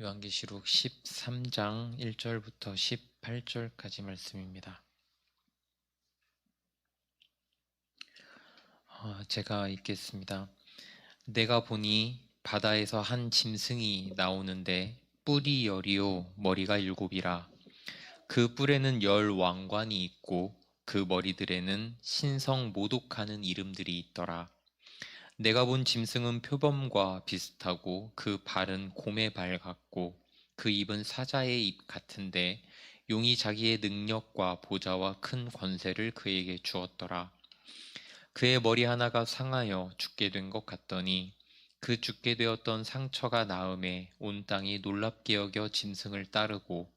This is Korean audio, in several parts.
요한계시록 13장 1절부터 18절까지 말씀입니다. 제가 읽겠습니다. 내가 보니 바다에서 한 짐승이 나오는데 뿔이 열이요 머리가 일곱이라. 그 뿔에는 열 왕관이 있고 그 머리들에는 신성 모독하는 이름들이 있더라. 내가 본 짐승은 표범과 비슷하고 그 발은 곰의 발 같고 그 입은 사자의 입 같은데 용이 자기의 능력과 보좌와 큰 권세를 그에게 주었더라. 그의 머리 하나가 상하여 죽게 된 것 같더니 그 죽게 되었던 상처가 나음에 온 땅이 놀랍게 여겨 짐승을 따르고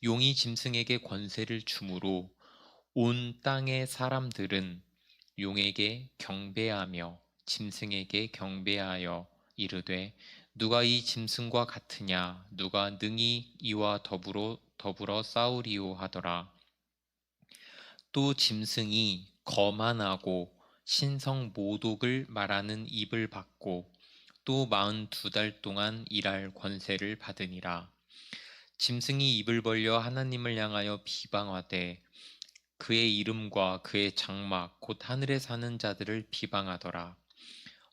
용이 짐승에게 권세를 주므로 온 땅의 사람들은 용에게 경배하며 짐승에게 경배하여 이르되 누가 이 짐승과 같으냐 누가 능히 이와 더불어 싸우리요 하더라. 또 짐승이 거만하고 신성 모독을 말하는 입을 받고 또 42달 동안 일할 권세를 받으니라. 짐승이 입을 벌려 하나님을 향하여 비방하되 그의 이름과 그의 장막 곧 하늘에 사는 자들을 비방하더라.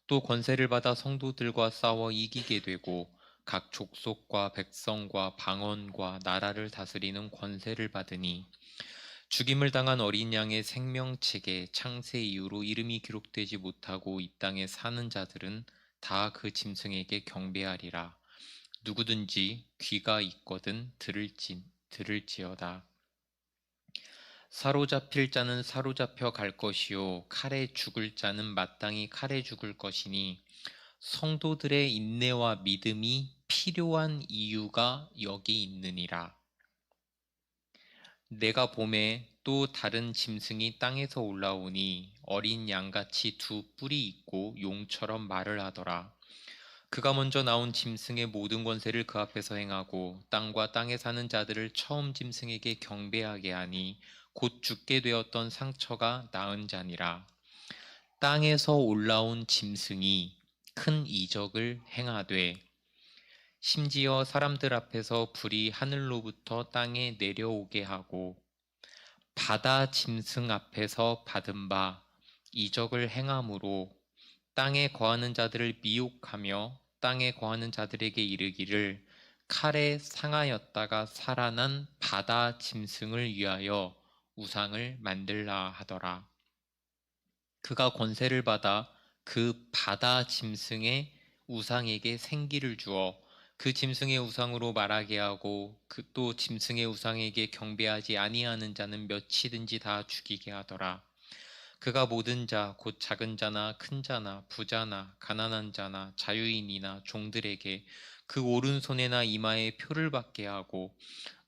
또 권세를 받아 성도들과 싸워 이기게 되고 각 족속과 백성과 방언과 나라를 다스리는 권세를 받으니 죽임을 당한 어린 양의 생명책에 창세 이후로 이름이 기록되지 못하고 이 땅에 사는 자들은 다 그 짐승에게 경배하리라. 누구든지 귀가 있거든 들을지어다. 사로잡힐 자는 사로잡혀 갈 것이요 칼에 죽을 자는 마땅히 칼에 죽을 것이니 성도들의 인내와 믿음이 필요한 이유가 여기 있느니라. 내가 봄에 또 다른 짐승이 땅에서 올라오니 어린 양같이 두 뿔이 있고 용처럼 말을 하더라. 그가 먼저 나온 짐승의 모든 권세를 그 앞에서 행하고 땅과 땅에 사는 자들을 처음 짐승에게 경배하게 하니 곧 죽게 되었던 상처가 나은 자니라. 땅에서 올라온 짐승이 큰 이적을 행하되 심지어 사람들 앞에서 불이 하늘로부터 땅에 내려오게 하고 바다 짐승 앞에서 받은 바 이적을 행함으로 땅에 거하는 자들을 미혹하며 땅에 거하는 자들에게 이르기를 칼에 상하였다가 살아난 바다 짐승을 위하여 우상을 만들라 하더라. 그가 권세를 받아 그 바다 짐승의 우상에게 생기를 주어 그 짐승의 우상으로 말하게 하고 그 또 짐승의 우상에게 경배하지 아니하는 자는 몇이든지 다 죽이게 하더라. 그가 모든 자, 곧 작은 자나 큰 자나 부자나 가난한 자나 자유인이나 종들에게 그 오른손에나 이마에 표를 받게 하고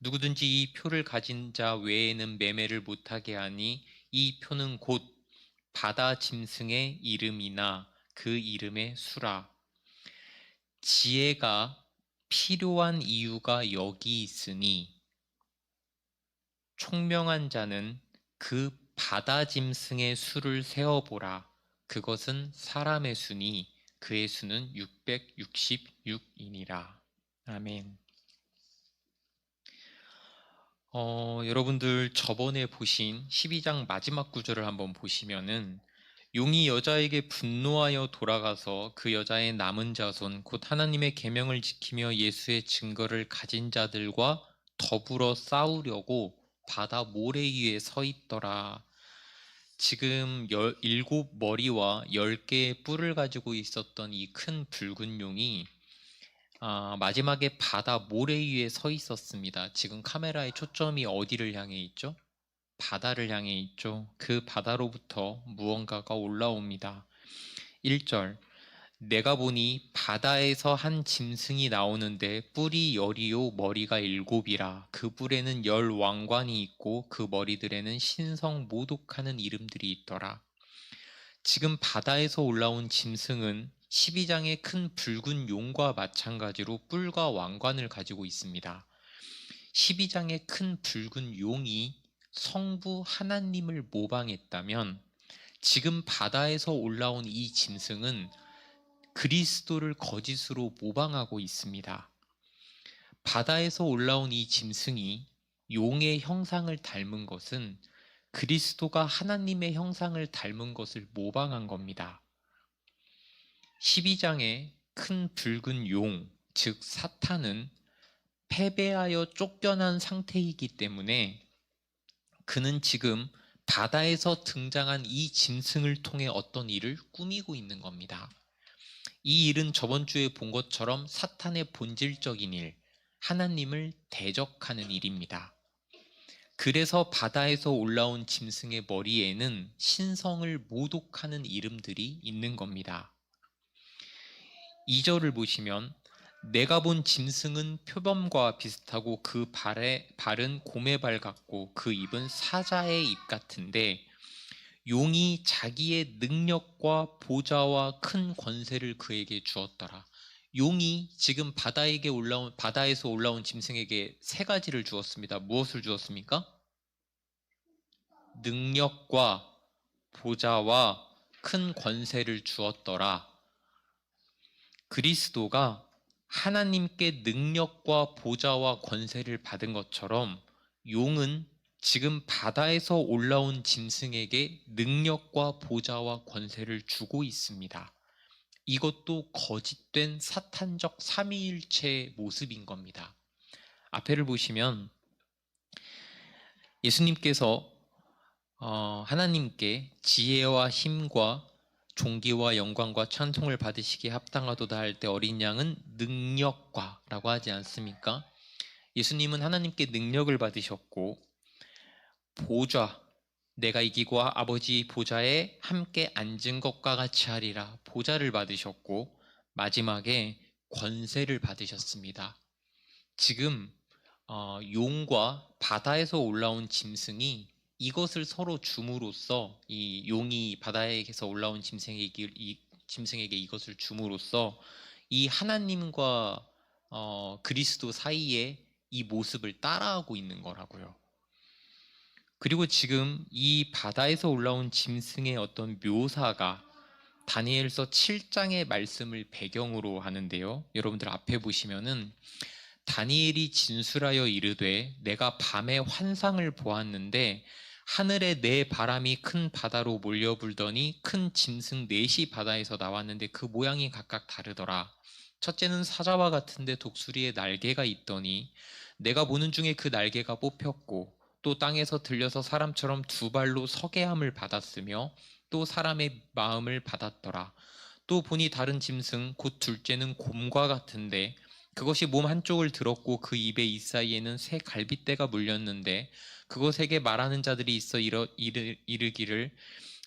누구든지 이 표를 가진 자 외에는 매매를 못하게 하니 이 표는 곧 바다 짐승의 이름이나 그 이름의 수라. 지혜가 필요한 이유가 여기 있으니 총명한 자는 그 바다 짐승의 수를 세어보라. 그것은 사람의 수니 그의 수는 666이니라. 아멘. 여러분들 저번에 보신 12장 마지막 구절을 한번 보시면은 용이 여자에게 분노하여 돌아가서 그 여자의 남은 자손 곧 하나님의 계명을 지키며 예수의 증거를 가진 자들과 더불어 싸우려고 바다 모래 위에 서 있더라. 지금 7머리와 10개의 뿔을 가지고 있었던 이 큰 붉은 용이 마지막에 바다 모래 위에 서 있었습니다. 지금 카메라의 초점이 어디를 향해 있죠? 바다를 향해 있죠. 그 바다로부터 무언가가 올라옵니다. 1절 내가 보니 바다에서 한 짐승이 나오는데 뿔이 열이요 머리가 일곱이라. 그 뿔에는 열 왕관이 있고 그 머리들에는 신성 모독하는 이름들이 있더라. 지금 바다에서 올라온 짐승은 12장의 큰 붉은 용과 마찬가지로 뿔과 왕관을 가지고 있습니다. 12장의 큰 붉은 용이 성부 하나님을 모방했다면 지금 바다에서 올라온 이 짐승은 그리스도를 거짓으로 모방하고 있습니다. 바다에서 올라온 이 짐승이 용의 형상을 닮은 것은 그리스도가 하나님의 형상을 닮은 것을 모방한 겁니다. 12장에 큰 붉은 용, 즉 사탄은 패배하여 쫓겨난 상태이기 때문에 그는 지금 바다에서 등장한 이 짐승을 통해 어떤 일을 꾸미고 있는 겁니다. 이 일은 저번 주에 본 것처럼 사탄의 본질적인 일, 하나님을 대적하는 일입니다. 그래서 바다에서 올라온 짐승의 머리에는 신성을 모독하는 이름들이 있는 겁니다. 2절을 보시면 내가 본 짐승은 표범과 비슷하고 그 발은 곰의 발 같고 그 입은 사자의 입 같은데 용이 자기의 능력과 보좌와 큰 권세를 그에게 주었더라. 용이 지금 바다에서 올라온 짐승에게 세 가지를 주었습니다. 무엇을 주었습니까? 능력과 보좌와 큰 권세를 주었더라. 그리스도가 하나님께 능력과 보좌와 권세를 받은 것처럼 용은 지금 바다에서 올라온 짐승에게 능력과 보좌와 권세를 주고 있습니다. 이것도 거짓된 사탄적 삼위일체의 모습인 겁니다. 앞에를 보시면 예수님께서 하나님께 지혜와 힘과 존귀와 영광과 찬송을 받으시기에 합당하도다 할 때 어린 양은 능력과 라고 하지 않습니까? 예수님은 하나님께 능력을 받으셨고 보좌, 내가 이기고 아버지 보좌에 함께 앉은 것과 같이 하리라 보좌를 받으셨고 마지막에 권세를 받으셨습니다. 지금 용과 바다에서 올라온 짐승이 이것을 서로 줌으로써 이 용이 바다에서 올라온 짐승에게 이것을 줌으로써 이 하나님과 그리스도 사이에 이 모습을 따라하고 있는 거라고요. 그리고 지금 이 바다에서 올라온 짐승의 어떤 묘사가 다니엘서 7장의 말씀을 배경으로 하는데요. 여러분들 앞에 보시면은 다니엘이 진술하여 이르되 내가 밤에 환상을 보았는데 하늘에 네 바람이 큰 바다로 몰려 불더니 큰 짐승 넷이 바다에서 나왔는데 그 모양이 각각 다르더라. 첫째는 사자와 같은데 독수리에 날개가 있더니 내가 보는 중에 그 날개가 뽑혔고 또 땅에서 들려서 사람처럼 두 발로 서게 함을 받았으며 또 사람의 마음을 받았더라. 또 보니 다른 짐승 곧 둘째는 곰과 같은데 그것이 몸 한쪽을 들었고 그 입의 이사이에는 새 갈빗대가 물렸는데 그것에게 말하는 자들이 있어 이르기를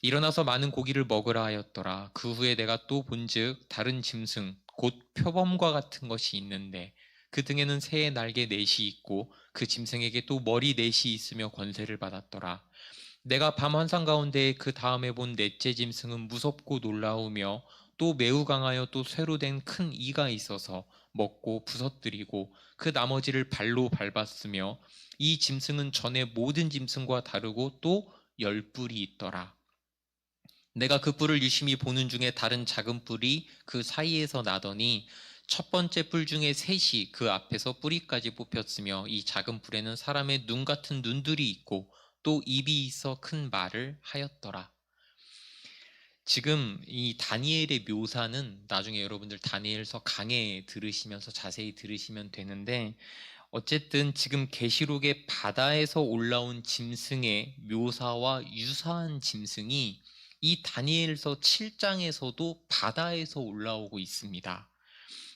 일어나서 많은 고기를 먹으라 하였더라. 그 후에 내가 또 본즉 다른 짐승 곧 표범과 같은 것이 있는데 그 등에는 새의 날개 넷이 있고 그 짐승에게 또 머리 넷이 있으며 권세를 받았더라. 내가 밤 환상 가운데 그 다음에 본 넷째 짐승은 무섭고 놀라우며 또 매우 강하여 또 쇠로 된 큰 이가 있어서 먹고 부서뜨리고 그 나머지를 발로 밟았으며 이 짐승은 전에 모든 짐승과 다르고 또 10뿔이 있더라. 내가 그 뿔을 유심히 보는 중에 다른 작은 뿔이 그 사이에서 나더니 첫 번째 뿔 중에 셋이 그 앞에서 뿌리까지 뽑혔으며 이 작은 뿔에는 사람의 눈 같은 눈들이 있고 또 입이 있어 큰 말을 하였더라. 지금 이 다니엘의 묘사는 나중에 여러분들 다니엘서 강해 들으시면서 자세히 들으시면 되는데 어쨌든 지금 계시록의 바다에서 올라온 짐승의 묘사와 유사한 짐승이 이 다니엘서 7장에서도 바다에서 올라오고 있습니다.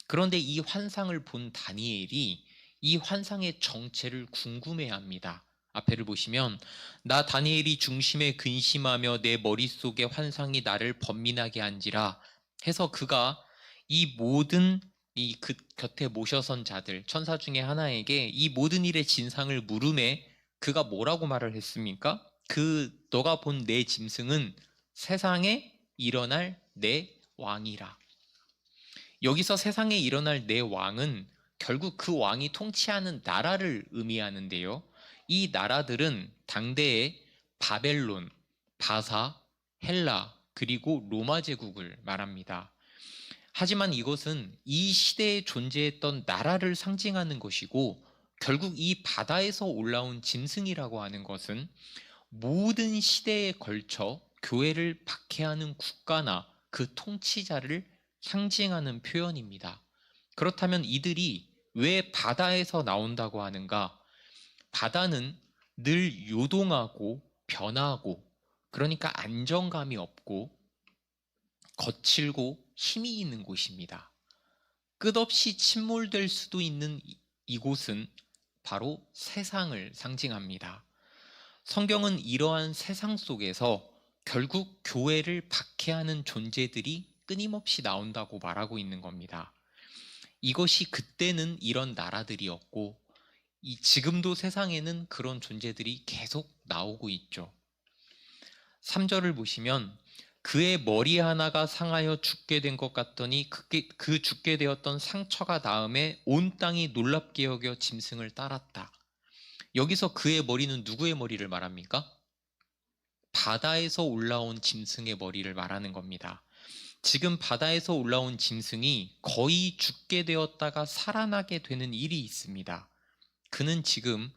그런데 이 환상을 본 다니엘이 이 환상의 정체를 궁금해합니다. 앞에를 보시면 나 다니엘이 중심에 근심하며 내 머릿속에 환상이 나를 번민하게 한지라 해서 그가 이 모든 그 곁에 모셔선 자들 천사 중에 하나에게 이 모든 일의 진상을 물음에 그가 뭐라고 말을 했습니까? 너가 본 내 짐승은 세상에 일어날 내 왕이라. 여기서 세상에 일어날 내 왕은 결국 그 왕이 통치하는 나라를 의미하는데요. 이 나라들은 당대의 바벨론, 바사, 헬라, 그리고 로마 제국을 말합니다. 하지만 이것은 이 시대에 존재했던 나라를 상징하는 것이고, 결국 이 바다에서 올라온 짐승이라고 하는 것은 모든 시대에 걸쳐 교회를 박해하는 국가나 그 통치자를 상징하는 표현입니다. 그렇다면 이들이 왜 바다에서 나온다고 하는가? 바다는 늘 요동하고 변하고, 그러니까 안정감이 없고 거칠고 힘이 있는 곳입니다. 끝없이 침몰될 수도 있는 이곳은 바로 세상을 상징합니다. 성경은 이러한 세상 속에서 결국 교회를 박해하는 존재들이 끊임없이 나온다고 말하고 있는 겁니다. 이것이 그때는 이런 나라들이었고, 지금도 세상에는 그런 존재들이 계속 나오고 있죠. 3절을 보시면 그의 머리 하나가 상하여 죽게 된 것 같더니 그 죽게 되었던 상처가 나음에 온 땅이 놀랍게 여겨 짐승을 따랐다. 여기서 그의 머리는 누구의 머리를 말합니까? 바다에서 올라온 짐승의 머리를 말하는 겁니다. 지금 바다에서 올라온 짐승이 거의 죽게 되었다가 살아나게 되는 일이 있습니다. 그는 지금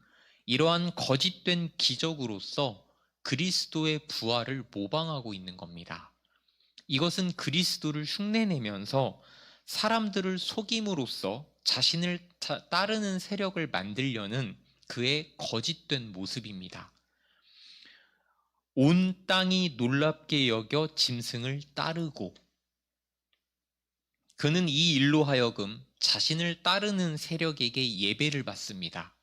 이러한 거짓된 기적으로서 그리스도의 부활을 모방하고 있는 겁니다. 이것은 그리스도를 흉내내면서 사람들을 속임으로써 자신을 따르는 세력을 만들려는 그의 거짓된 모습입니다. 온 땅이 놀랍게 여겨 짐승을 따르고, 그는 이 일로 하여금 자신을 따르는 세력에게 예배를 받습니다.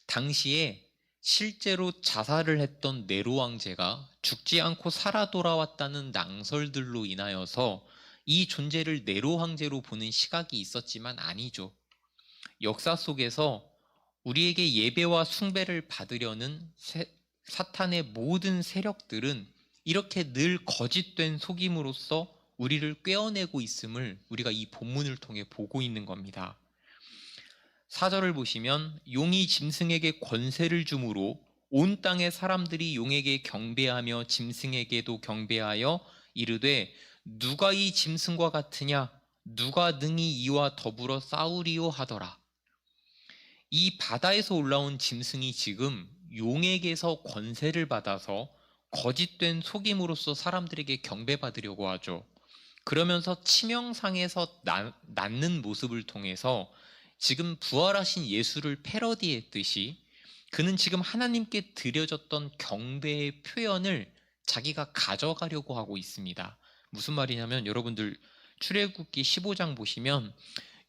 당시에 실제로 자살을 했던 네로 왕제가 죽지 않고 살아 돌아왔다는 낭설들로 인하여서 이 존재를 네로 황제로 보는 시각이 있었지만 아니죠. 역사 속에서 우리에게 예배와 숭배를 받으려는 사탄의 모든 세력들은 이렇게 늘 거짓된 속임으로써 우리를 꿰어내고 있음을 우리가 이 본문을 통해 보고 있는 겁니다. 4절을 보시면 용이 짐승에게 권세를 주므로 온 땅의 사람들이 용에게 경배하며 짐승에게도 경배하여 이르되 누가 이 짐승과 같으냐? 누가 능히 이와 더불어 싸우리요 하더라. 이 바다에서 올라온 짐승이 지금 용에게서 권세를 받아서 거짓된 속임으로써 사람들에게 경배받으려고 하죠. 그러면서 치명상에서 낳는 모습을 통해서 지금 부활하신 예수를 패러디했듯이 그는 지금 하나님께 드려졌던 경배의 표현을 자기가 가져가려고 하고 있습니다. 무슨 말이냐면 여러분들 출애굽기 15장 보시면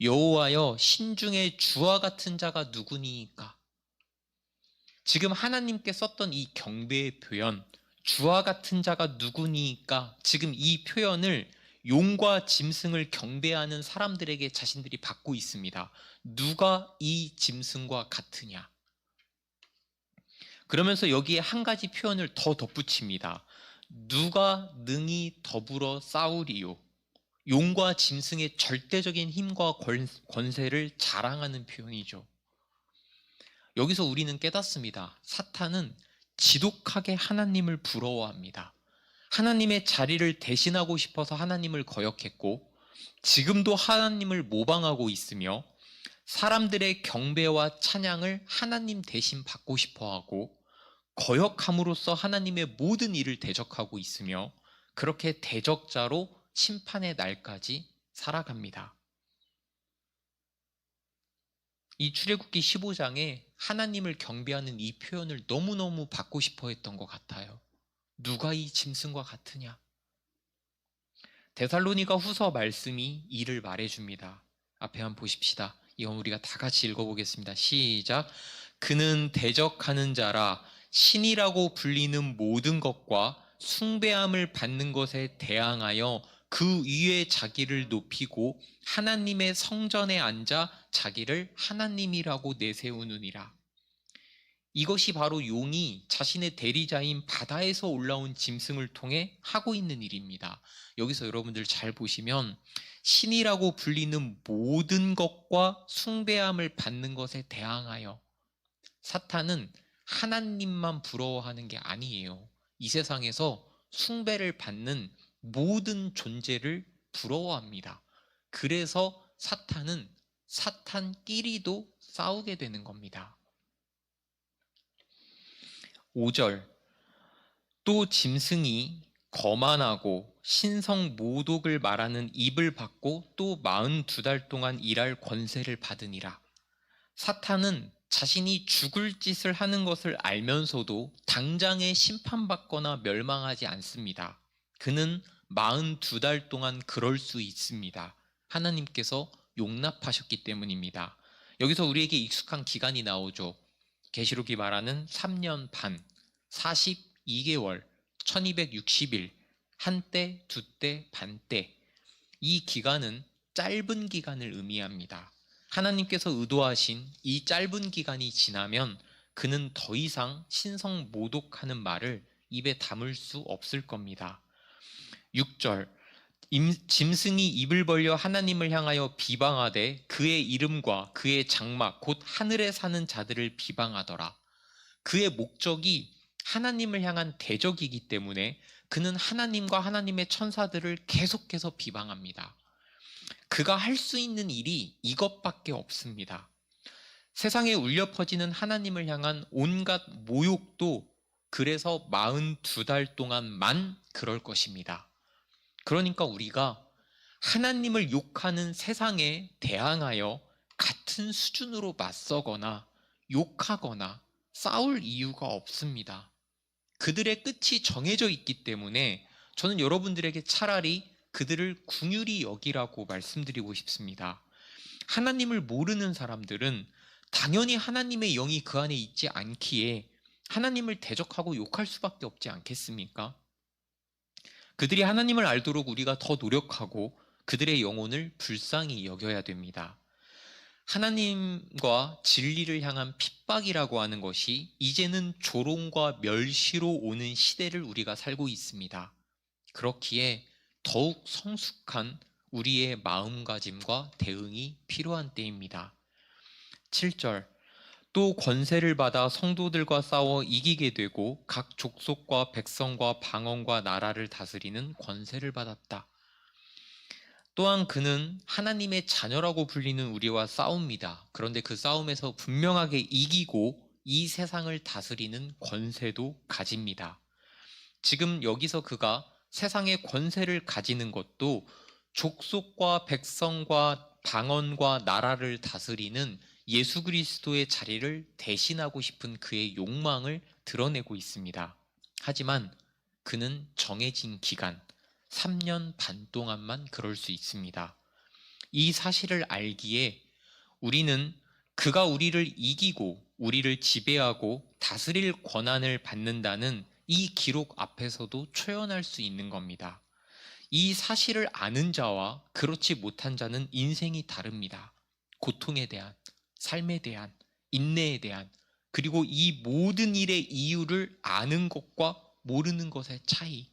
여호와여 신중에 주와 같은 자가 누구니까? 지금 하나님께 썼던 이 경배의 표현, 주와 같은 자가 누구니까? 지금 이 표현을 용과 짐승을 경배하는 사람들에게 자신들이 받고 있습니다. 누가 이 짐승과 같으냐? 그러면서 여기에 한 가지 표현을 더 덧붙입니다. 누가 능히 더불어 싸우리요? 용과 짐승의 절대적인 힘과 권세를 자랑하는 표현이죠. 여기서 우리는 깨닫습니다. 사탄은 지독하게 하나님을 부러워합니다. 하나님의 자리를 대신하고 싶어서 하나님을 거역했고 지금도 하나님을 모방하고 있으며 사람들의 경배와 찬양을 하나님 대신 받고 싶어하고 거역함으로써 하나님의 모든 일을 대적하고 있으며 그렇게 대적자로 심판의 날까지 살아갑니다. 이 출애굽기 15장에 하나님을 경배하는 이 표현을 너무너무 받고 싶어 했던 것 같아요. 누가 이 짐승과 같으냐? 데살로니가 후서 말씀이 이를 말해줍니다. 앞에 한번 보십시다. 이건 우리가 다 같이 읽어보겠습니다. 시작. 그는 대적하는 자라 신이라고 불리는 모든 것과 숭배함을 받는 것에 대항하여 그 위에 자기를 높이고 하나님의 성전에 앉아 자기를 하나님이라고 내세우느니라. 이것이 바로 용이 자신의 대리자인 바다에서 올라온 짐승을 통해 하고 있는 일입니다. 여기서 여러분들 잘 보시면 신이라고 불리는 모든 것과 숭배함을 받는 것에 대항하여, 사탄은 하나님만 부러워하는 게 아니에요. 이 세상에서 숭배를 받는 모든 존재를 부러워합니다. 그래서 사탄은 사탄끼리도 싸우게 되는 겁니다. 5절, 또 짐승이 거만하고 신성 모독을 말하는 입을 받고 또 42달 동안 일할 권세를 받으니라. 사탄은 자신이 죽을 짓을 하는 것을 알면서도 당장에 심판받거나 멸망하지 않습니다. 그는 42달 동안 그럴 수 있습니다. 하나님께서 용납하셨기 때문입니다. 여기서 우리에게 익숙한 기간이 나오죠. 계시록이 말하는 3년 반, 42개월, 1260일, 한때, 두때, 반때. 이 기간은 짧은 기간을 의미합니다. 하나님께서 의도하신 이 짧은 기간이 지나면 그는 더 이상 신성 모독하는 말을 입에 담을 수 없을 겁니다. 6절, 짐승이 입을 벌려 하나님을 향하여 비방하되 그의 이름과 그의 장막 곧 하늘에 사는 자들을 비방하더라. 그의 목적이 하나님을 향한 대적이기 때문에 그는 하나님과 하나님의 천사들을 계속해서 비방합니다. 그가 할 수 있는 일이 이것밖에 없습니다. 세상에 울려 퍼지는 하나님을 향한 온갖 모욕도 그래서 42달 동안만 그럴 것입니다. 그러니까 우리가 하나님을 욕하는 세상에 대항하여 같은 수준으로 맞서거나 욕하거나 싸울 이유가 없습니다. 그들의 끝이 정해져 있기 때문에 저는 여러분들에게 차라리 그들을 긍휼히 여기라고 말씀드리고 싶습니다. 하나님을 모르는 사람들은 당연히 하나님의 영이 그 안에 있지 않기에 하나님을 대적하고 욕할 수밖에 없지 않겠습니까? 그들이 하나님을 알도록 우리가 더 노력하고 그들의 영혼을 불쌍히 여겨야 됩니다. 하나님과 진리를 향한 핍박이라고 하는 것이 이제는 조롱과 멸시로 오는 시대를 우리가 살고 있습니다. 그렇기에 더욱 성숙한 우리의 마음가짐과 대응이 필요한 때입니다. 7절, 또 권세를 받아 성도들과 싸워 이기게 되고 각 족속과 백성과 방언과 나라를 다스리는 권세를 받았다. 또한 그는 하나님의 자녀라고 불리는 우리와 싸웁니다. 그런데 그 싸움에서 분명하게 이기고 이 세상을 다스리는 권세도 가집니다. 지금 여기서 그가 세상의 권세를 가지는 것도 족속과 백성과 방언과 나라를 다스리는 예수 그리스도의 자리를 대신하고 싶은 그의 욕망을 드러내고 있습니다. 하지만 그는 정해진 기간, 3년 반 동안만 그럴 수 있습니다. 이 사실을 알기에 우리는 그가 우리를 이기고 우리를 지배하고 다스릴 권한을 받는다는 이 기록 앞에서도 초연할 수 있는 겁니다. 이 사실을 아는 자와 그렇지 못한 자는 인생이 다릅니다. 고통에 대한, 삶에 대한, 인내에 대한, 그리고 이 모든 일의 이유를 아는 것과 모르는 것의 차이.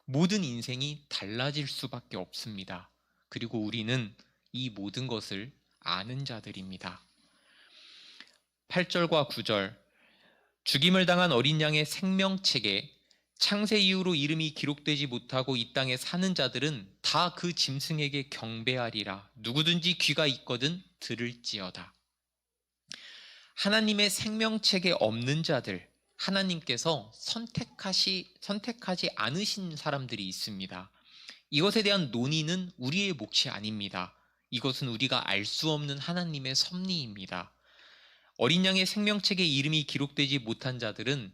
모든 인생이 달라질 수밖에 없습니다. 그리고 우리는 이 모든 것을 아는 자들입니다. 8절과 9절, 죽임을 당한 어린 양의 생명책에 창세 이후로 이름이 기록되지 못하고 이 땅에 사는 자들은 다 그 짐승에게 경배하리라. 누구든지 귀가 있거든 들을지어다. 하나님의 생명책에 없는 자들, 하나님께서 선택하지 않으신 사람들이 있습니다. 이것에 대한 논의는 우리의 몫이 아닙니다. 이것은 우리가 알 수 없는 하나님의 섭리입니다. 어린 양의 생명책에 이름이 기록되지 못한 자들은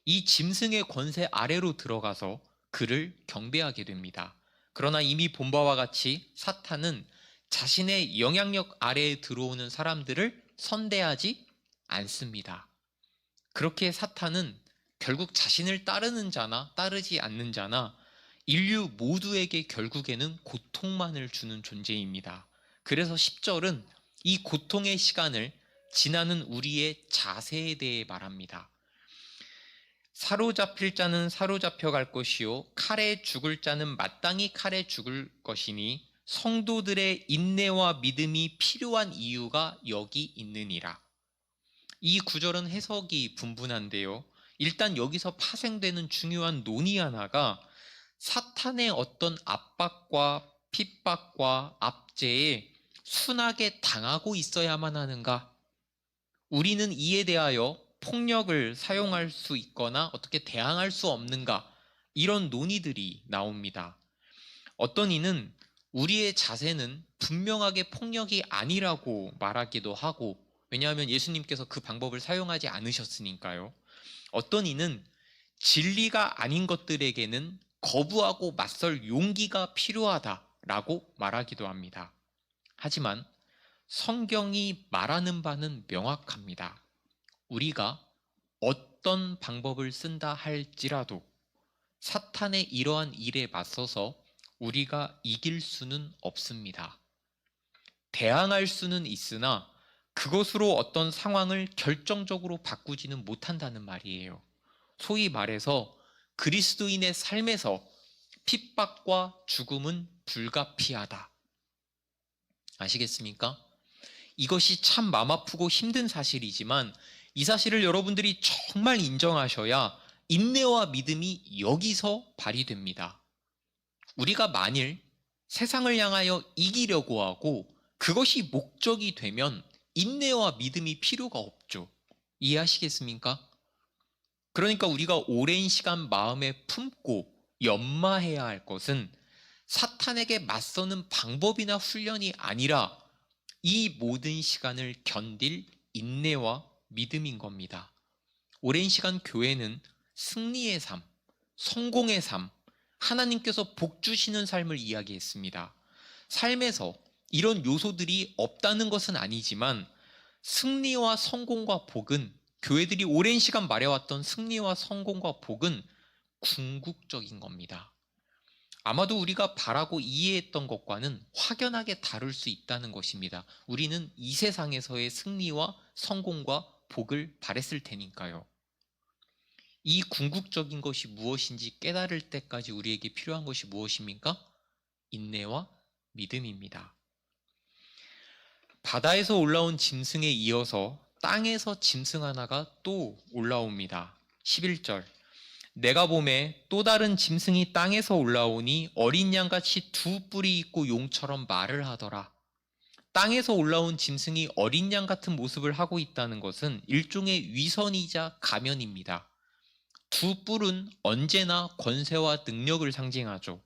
이 짐승의 권세 아래로 들어가서 그를 경배하게 됩니다. 그러나 이미 본 바와 같이 사탄은 자신의 영향력 아래에 들어오는 사람들을 선대하지 않습니다. 그렇게 사탄은 결국 자신을 따르는 자나 따르지 않는 자나 인류 모두에게 결국에는 고통만을 주는 존재입니다. 그래서 10절은 이 고통의 시간을 지나는 우리의 자세에 대해 말합니다. 사로잡힐 자는 사로잡혀 갈 것이요 칼에 죽을 자는 마땅히 칼에 죽을 것이니 성도들의 인내와 믿음이 필요한 이유가 여기 있느니라. 이 구절은 해석이 분분한데요. 일단 여기서 파생되는 중요한 논의 하나가 사탄의 어떤 압박과 핍박과 압제에 순하게 당하고 있어야만 하는가? 우리는 이에 대하여 폭력을 사용할 수 있거나 어떻게 대항할 수 없는가? 이런 논의들이 나옵니다. 어떤 이는 우리의 자세는 분명하게 폭력이 아니라고 말하기도 하고, 왜냐하면 예수님께서 그 방법을 사용하지 않으셨으니까요. 어떤 이는 진리가 아닌 것들에게는 거부하고 맞설 용기가 필요하다라고 말하기도 합니다. 하지만 성경이 말하는 바는 명확합니다. 우리가 어떤 방법을 쓴다 할지라도 사탄의 이러한 일에 맞서서 우리가 이길 수는 없습니다. 대항할 수는 있으나 그것으로 어떤 상황을 결정적으로 바꾸지는 못한다는 말이에요. 소위 말해서 그리스도인의 삶에서 핍박과 죽음은 불가피하다. 아시겠습니까? 이것이 참 맘 아프고 힘든 사실이지만 이 사실을 여러분들이 정말 인정하셔야 인내와 믿음이 여기서 발휘됩니다. 우리가 만일 세상을 향하여 이기려고 하고 그것이 목적이 되면 인내와 믿음이 필요가 없죠. 이해하시겠습니까? 그러니까 우리가 오랜 시간 마음에 품고 연마해야 할 것은 사탄에게 맞서는 방법이나 훈련이 아니라 이 모든 시간을 견딜 인내와 믿음인 겁니다. 오랜 시간 교회는 승리의 삶, 성공의 삶, 하나님께서 복 주시는 삶을 이야기했습니다. 삶에서 이런 요소들이 없다는 것은 아니지만 승리와 성공과 복은, 교회들이 오랜 시간 말해왔던 승리와 성공과 복은 궁극적인 겁니다. 아마도 우리가 바라고 이해했던 것과는 확연하게 다를 수 있다는 것입니다. 우리는 이 세상에서의 승리와 성공과 복을 바랬을 테니까요. 이 궁극적인 것이 무엇인지 깨달을 때까지 우리에게 필요한 것이 무엇입니까? 인내와 믿음입니다. 바다에서 올라온 짐승에 이어서 땅에서 짐승 하나가 또 올라옵니다. 11절. 내가 보매 또 다른 짐승이 땅에서 올라오니 어린 양같이 두 뿔이 있고 용처럼 말을 하더라. 땅에서 올라온 짐승이 어린 양 같은 모습을 하고 있다는 것은 일종의 위선이자 가면입니다. 두 뿔은 언제나 권세와 능력을 상징하죠.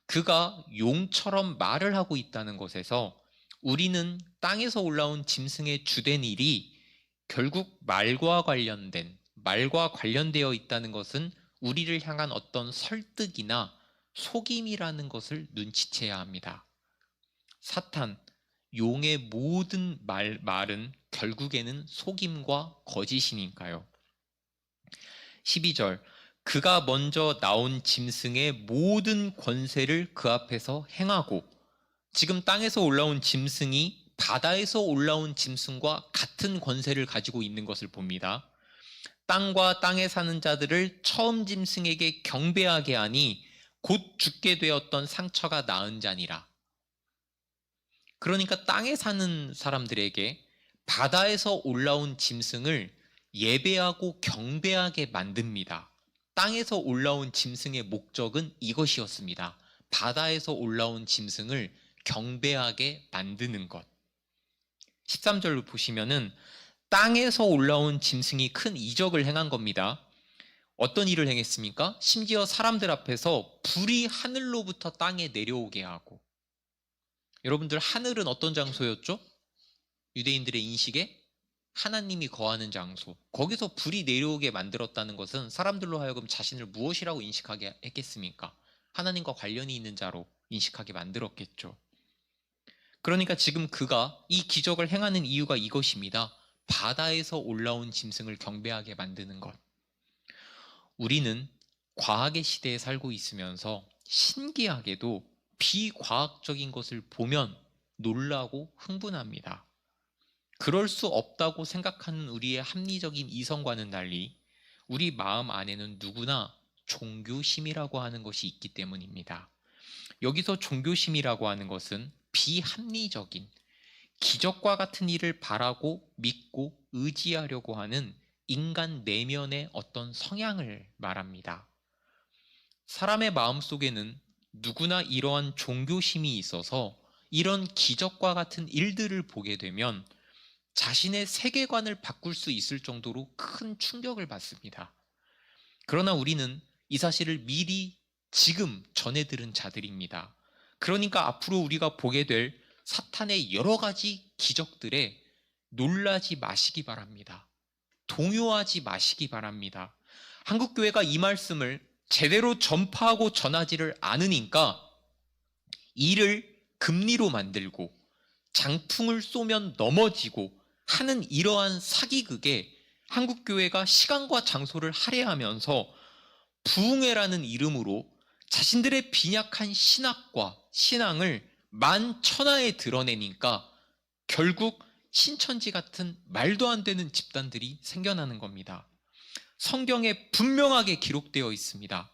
그가 용처럼 말을 하고 있다는 것에서 우리는 땅에서 올라온 짐승의 주된 일이 결국 말과 관련되어 있다는 것은 우리를 향한 어떤 설득이나 속임이라는 것을 눈치채야 합니다. 사탄, 용의 모든 말은 결국에는 속임과 거짓이니까요. 12절. 그가 먼저 나온 짐승의 모든 권세를 그 앞에서 행하고, 지금 땅에서 올라온 짐승이 바다에서 올라온 짐승과 같은 권세를 가지고 있는 것을 봅니다. 땅과 땅에 사는 자들을 처음 짐승에게 경배하게 하니 곧 죽게 되었던 상처가 나은 자니라. 그러니까 땅에 사는 사람들에게 바다에서 올라온 짐승을 예배하고 경배하게 만듭니다. 땅에서 올라온 짐승의 목적은 이것이었습니다. 바다에서 올라온 짐승을 경배하게 만드는 것. 13절로 보시면은 땅에서 올라온 짐승이 큰 이적을 행한 겁니다. 어떤 일을 행했습니까? 심지어 사람들 앞에서 불이 하늘로부터 땅에 내려오게 하고. 여러분들, 하늘은 어떤 장소였죠? 유대인들의 인식에 하나님이 거하는 장소. 거기서 불이 내려오게 만들었다는 것은 사람들로 하여금 자신을 무엇이라고 인식하게 했겠습니까? 하나님과 관련이 있는 자로 인식하게 만들었겠죠. 그러니까 지금 그가 이 기적을 행하는 이유가 이것입니다. 바다에서 올라온 짐승을 경배하게 만드는 것. 우리는 과학의 시대에 살고 있으면서 신기하게도 비과학적인 것을 보면 놀라고 흥분합니다. 그럴 수 없다고 생각하는 우리의 합리적인 이성과는 달리 우리 마음 안에는 누구나 종교심이라고 하는 것이 있기 때문입니다. 여기서 종교심이라고 하는 것은 비합리적인, 기적과 같은 일을 바라고 믿고 의지하려고 하는 인간 내면의 어떤 성향을 말합니다. 사람의 마음 속에는 누구나 이러한 종교심이 있어서 이런 기적과 같은 일들을 보게 되면 자신의 세계관을 바꿀 수 있을 정도로 큰 충격을 받습니다. 그러나 우리는 이 사실을 미리 지금 전해 들은 자들입니다. 그러니까 앞으로 우리가 보게 될 사탄의 여러 가지 기적들에 놀라지 마시기 바랍니다. 동요하지 마시기 바랍니다. 한국교회가 이 말씀을 제대로 전파하고 전하지를 않으니까 이를 금리로 만들고 장풍을 쏘면 넘어지고 하는 이러한 사기극에 한국교회가 시간과 장소를 할애하면서 부흥회라는 이름으로 자신들의 빈약한 신학과 신앙을 만천하에 드러내니까 결국 신천지 같은 말도 안 되는 집단들이 생겨나는 겁니다. 성경에 분명하게 기록되어 있습니다.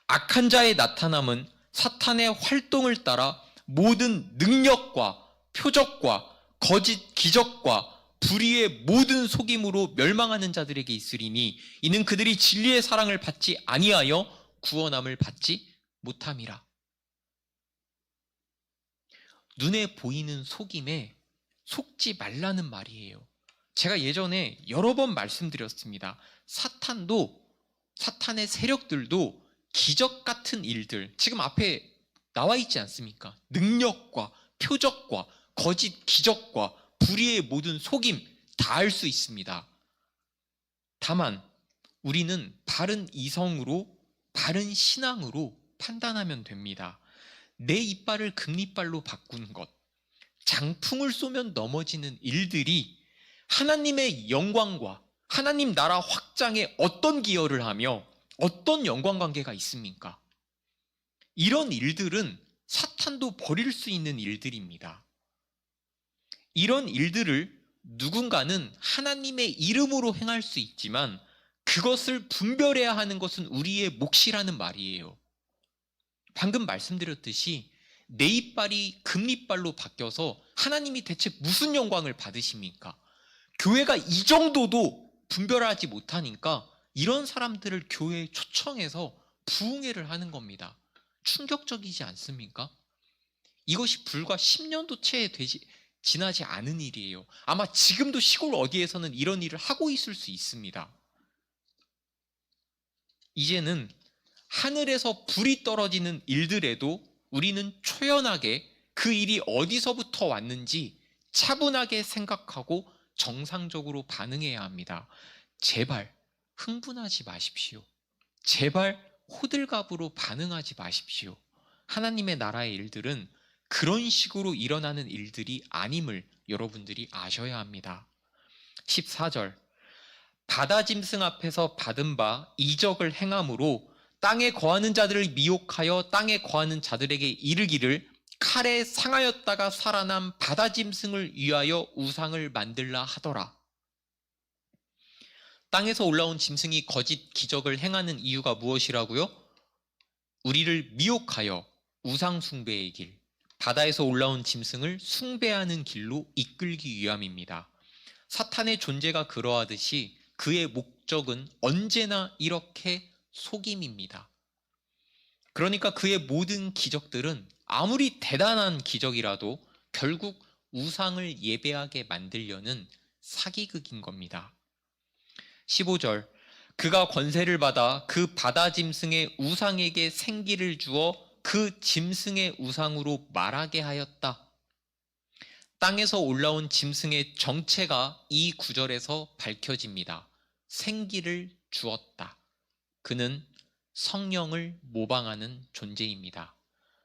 악한 자의 나타남은 사탄의 활동을 따라 모든 능력과 표적과 거짓 기적과 불의의 모든 속임으로 멸망하는 자들에게 있으리니 이는 그들이 진리의 사랑을 받지 아니하여 구원함을 받지 못함이라. 눈에 보이는 속임에 속지 말라는 말이에요. 제가 예전에 여러 번 말씀드렸습니다. 사탄의 세력들도 기적 같은 일들, 지금 앞에 나와 있지 않습니까? 능력과 표적과 거짓 기적과 불의의 모든 속임 다 할 수 있습니다. 다만 우리는 바른 이성으로 바른 신앙으로 판단하면 됩니다. 내 이빨을 금리빨로 바꾸는 것, 장풍을 쏘면 넘어지는 일들이 하나님의 영광과 하나님 나라 확장에 어떤 기여를 하며 어떤 연관관계가 있습니까? 이런 일들은 사탄도 버릴 수 있는 일들입니다. 이런 일들을 누군가는 하나님의 이름으로 행할 수 있지만 그것을 분별해야 하는 것은 우리의 몫이라는 말이에요. 방금 말씀드렸듯이 내 이빨이 금리빨로 바뀌어서 하나님이 대체 무슨 영광을 받으십니까? 교회가 이 정도도 분별하지 못하니까 이런 사람들을 교회에 초청해서 부흥회를 하는 겁니다. 충격적이지 않습니까? 이것이 불과 10년도 채 지나지 않은 일이에요. 아마 지금도 시골 어디에서는 이런 일을 하고 있을 수 있습니다. 이제는 하늘에서 불이 떨어지는 일들에도 우리는 초연하게 그 일이 어디서부터 왔는지 차분하게 생각하고 정상적으로 반응해야 합니다. 제발 흥분하지 마십시오. 제발 호들갑으로 반응하지 마십시오. 하나님의 나라의 일들은 그런 식으로 일어나는 일들이 아님을 여러분들이 아셔야 합니다. 14절 바다 짐승 앞에서 받은 바 이적을 행함으로 땅에 거하는 자들을 미혹하여 땅에 거하는 자들에게 이르기를 칼에 상하였다가 살아난 바다 짐승을 위하여 우상을 만들라 하더라. 땅에서 올라온 짐승이 거짓 기적을 행하는 이유가 무엇이라고요? 우리를 미혹하여 우상 숭배의 길, 바다에서 올라온 짐승을 숭배하는 길로 이끌기 위함입니다. 사탄의 존재가 그러하듯이 그의 목적은 언제나 이렇게 속임입니다. 그러니까 그의 모든 기적들은 아무리 대단한 기적이라도 결국 우상을 예배하게 만들려는 사기극인 겁니다. 15절 그가 권세를 받아 그 바다 짐승의 우상에게 생기를 주어 그 짐승의 우상으로 말하게 하였다. 땅에서 올라온 짐승의 정체가 이 구절에서 밝혀집니다. 생기를 주었다. 그는 성령을 모방하는 존재입니다.